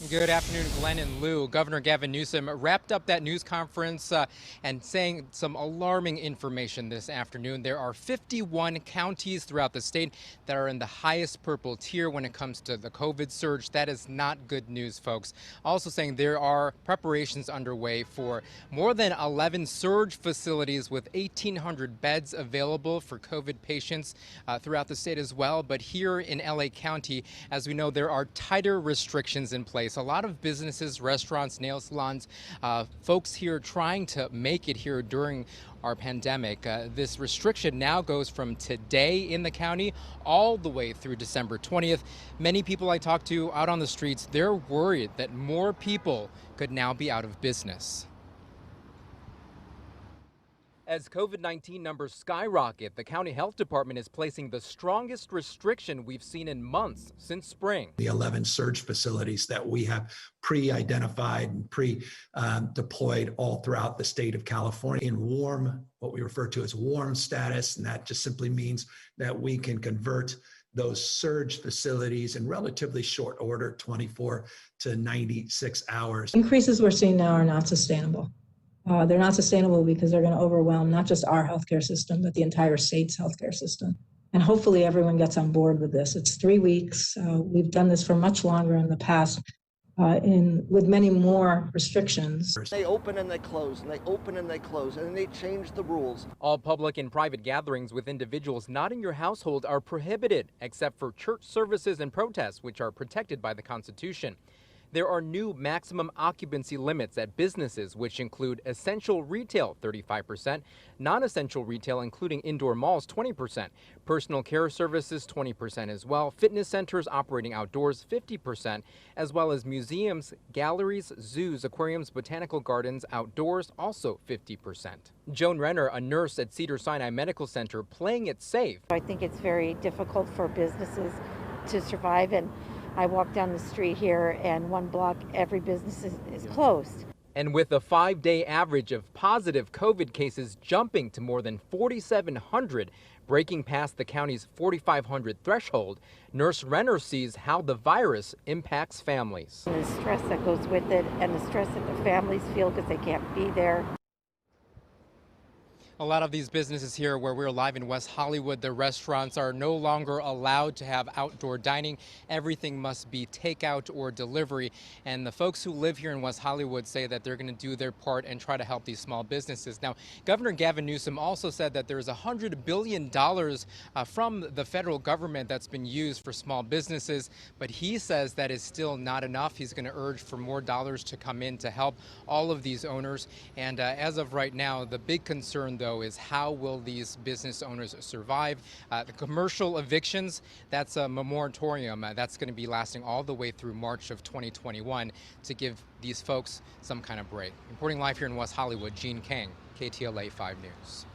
Good afternoon, Glenn and Lou. Governor Gavin Newsom wrapped up that news conference and saying some alarming information this afternoon. There are 51 counties throughout the state that are in the highest purple tier when it comes to the COVID surge. That is not good news, folks. Also saying there are preparations underway for more than 11 surge facilities with 1,800 beds available for COVID patients throughout the state as well. But here in LA County, as we know, there are tighter restrictions in place. A lot of businesses, restaurants, nail salons, folks here trying to make it here during our pandemic. This restriction now goes from today in the county all the way through December 20th. Many people I talk to out on the streets, they're worried that more people could now be out of business. As COVID-19 numbers skyrocket, the county health department is placing the strongest restriction we've seen in months since spring. The 11 surge facilities that we have pre-identified and pre-deployed all throughout the state of California in warm, what we refer to as warm status. And that just simply means that we can convert those surge facilities in relatively short order, 24 to 96 hours. Increases we're seeing now are not sustainable. They're not sustainable because they're going to overwhelm not just our healthcare system, but the entire state's healthcare system. And hopefully everyone gets on board with this. It's 3 weeks. We've done this for much longer in the past with many more restrictions. They open and they close, and they open and they close, and they change the rules. All public and private gatherings with individuals not in your household are prohibited, except for church services and protests, which are protected by the Constitution. There are new maximum occupancy limits at businesses, which include essential retail, 35%, non-essential retail, including indoor malls, 20%, personal care services, 20% as well, fitness centers operating outdoors, 50%, as well as museums, galleries, zoos, aquariums, botanical gardens, outdoors, also 50%. Joan Renner, a nurse at Cedars-Sinai Medical Center, playing it safe. I think it's very difficult for businesses to survive, and I walk down the street here and one block, every business is closed. And with a 5-day average of positive COVID cases jumping to more than 4,700, breaking past the county's 4,500 threshold, Nurse Renner sees how the virus impacts families. And the stress that goes with it and the stress that the families feel because they can't be there. A lot of these businesses here where we're live in West Hollywood, the restaurants are no longer allowed to have outdoor dining. Everything must be takeout or delivery. And the folks who live here in West Hollywood say that they're going to do their part and try to help these small businesses. Now, Governor Gavin Newsom also said that there's $100 billion from the federal government that's been used for small businesses, but he says that is still not enough. He's going to urge for more dollars to come in to help all of these owners. And as of right now, the big concern, though, is how will these business owners survive? The commercial evictions, that's a moratorium that's going to be lasting all the way through March of 2021 to give these folks some kind of break. Reporting live here in West Hollywood, Gene Kang, KTLA 5 News.